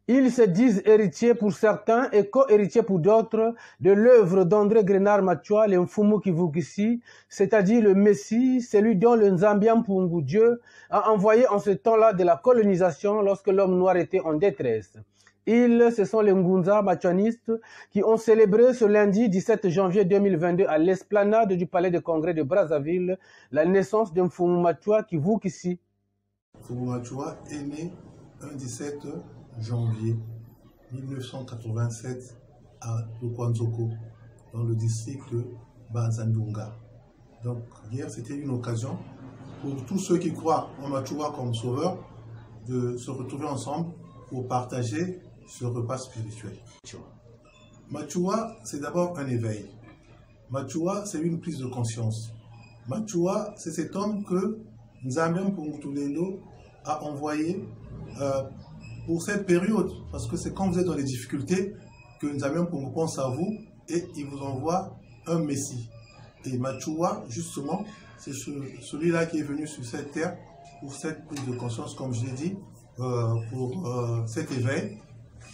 Ils se disent héritiers pour certains et co-héritiers pour d'autres de l'œuvre d'André Grenard Machua, le Mfumu Kivukisi, c'est-à-dire le Messie, celui dont le Nzambian Pungu Dieu a envoyé en ce temps-là de la colonisation lorsque l'homme noir était en détresse. Ce sont les Ngunza machuanistes qui ont célébré ce lundi 17 janvier 2022 à l'esplanade du Palais de Congrès de Brazzaville la naissance de Mfumu Machua Kivukisi. Mfumu Machua est né un 17 janvier 1987 à Lukwanzoko, dans le district de Banzandunga. Donc hier, c'était une occasion pour tous ceux qui croient en Machua comme sauveur de se retrouver ensemble pour partager ce repas spirituel. Machua, c'est d'abord un éveil. Machua, c'est une prise de conscience. Machua, c'est cet homme que Nzambian Pungutulelo a envoyé pour cette période, parce que c'est quand vous êtes dans les difficultés que Nzambian Pungu pense à vous et il vous envoie un Messie. Et Machua, justement, c'est celui-là qui est venu sur cette terre pour cette prise de conscience, comme je l'ai dit, pour cet éveil.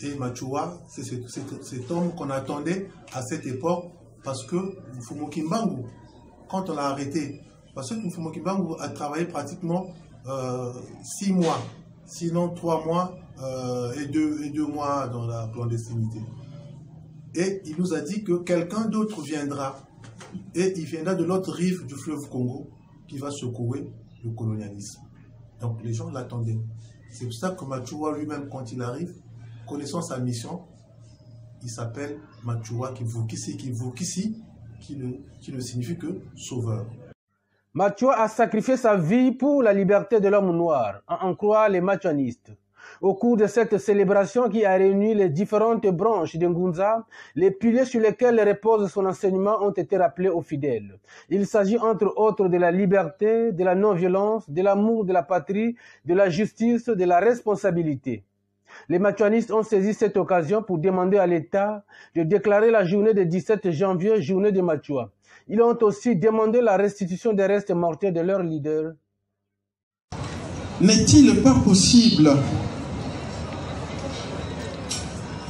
Et Machua, c'est cet homme qu'on attendait à cette époque, parce que Mfumu Kimbangu, quand on l'a arrêté, parce que Mfumu Kimbangu a travaillé pratiquement 6 mois, sinon 3 mois et 2 mois dans la clandestinité. Et il nous a dit que quelqu'un d'autre viendra, et il viendra de l'autre rive du fleuve Congo, qui va secouer le colonialisme. Donc les gens l'attendaient. C'est pour ça que Machua lui-même, quand il arrive, connaissant sa mission, il s'appelle Machua Kivukisi, qui ne signifie que sauveur. Machua a sacrifié sa vie pour la liberté de l'homme noir, à en croire les machuanistes. Au cours de cette célébration qui a réuni les différentes branches de Ngunza, les piliers sur lesquels repose son enseignement ont été rappelés aux fidèles. Il s'agit entre autres de la liberté, de la non-violence, de l'amour de la patrie, de la justice, de la responsabilité. Les machuanistes ont saisi cette occasion pour demander à l'État de déclarer la journée du 17 janvier, journée de Machua. Ils ont aussi demandé la restitution des restes mortels de leur leader. N'est-il pas possible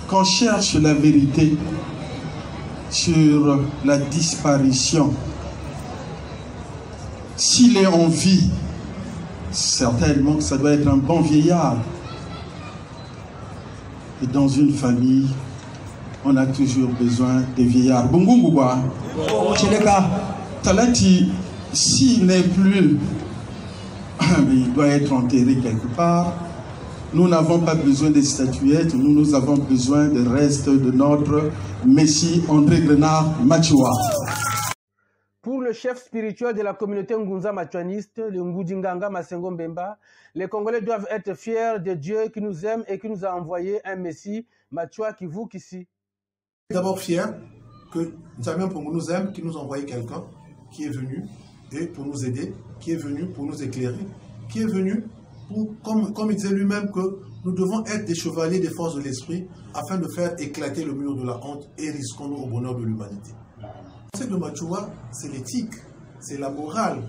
qu'on cherche la vérité sur la disparition? S'il est en vie, certainement que ça doit être un bon vieillard. Et dans une famille, on a toujours besoin des vieillards. Bungungouba, Talati, s'il n'est plus, il doit être enterré quelque part. Nous n'avons pas besoin des statuettes, nous avons besoin des restes de notre Messie André Grenard Machua. Pour le chef spirituel de la communauté Ngunza machuaniste, le Ngudinganga Masengo Mbemba, les Congolais doivent être fiers de Dieu qui nous aime et qui nous a envoyé un Messie, Machua Kivukisi. D'abord fiers que Nzambian Pungu nous aime, qui nous a envoyé quelqu'un qui est venu et pour nous aider, qui est venu pour nous éclairer, qui est venu pour, comme il disait lui-même, que nous devons être des chevaliers des forces de l'esprit afin de faire éclater le mur de la honte et risquons-nous au bonheur de l'humanité. Le concept de Machua, c'est l'éthique, c'est la morale.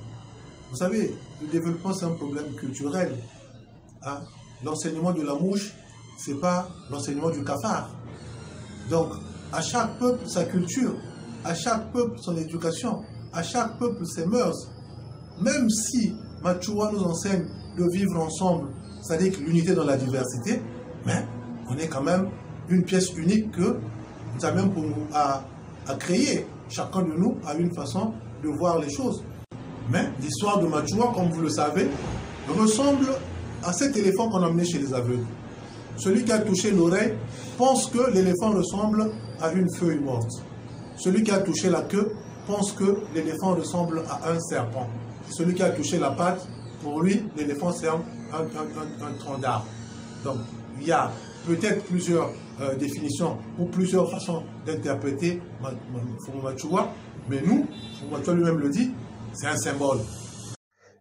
Vous savez, le développement, c'est un problème culturel. Hein? L'enseignement de la mouche, ce n'est pas l'enseignement du cafard. Donc, à chaque peuple, sa culture, à chaque peuple, son éducation, à chaque peuple, ses mœurs. Même si Machua nous enseigne de vivre ensemble, c'est-à-dire l'unité dans la diversité, mais on est quand même une pièce unique que Nzambian Pungu a créée. Chacun de nous a une façon de voir les choses. Mais l'histoire de Machua, comme vous le savez, ressemble à cet éléphant qu'on a emmené chez les aveugles. Celui qui a touché l'oreille pense que l'éléphant ressemble à une feuille morte. Celui qui a touché la queue pense que l'éléphant ressemble à un serpent. Celui qui a touché la patte, pour lui, l'éléphant c'est un tronc d'arbre. Donc, il y a peut-être plusieurs définitions ou plusieurs façons d'interpréter Mfumu Machua, mais nous, Mfumu Machua lui-même le dit, c'est un symbole.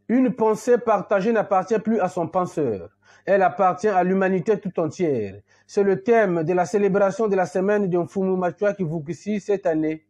Une pensée partagée n'appartient plus à son penseur. Elle appartient à l'humanité tout entière. C'est le thème de la célébration de la semaine de Mfumu Machua Kivukisi cette année.